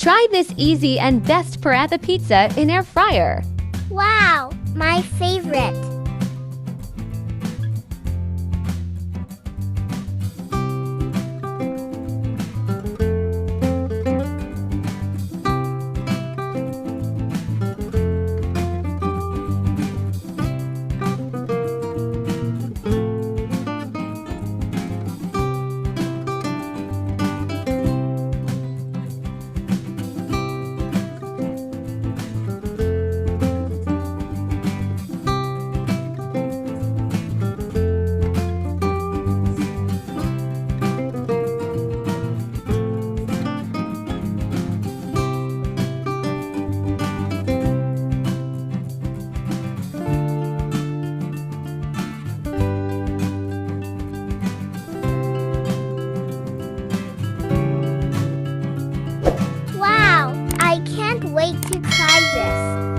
Try this easy and best paratha pizza in air fryer. Wow, my favorite. Wow, I can't wait to try this.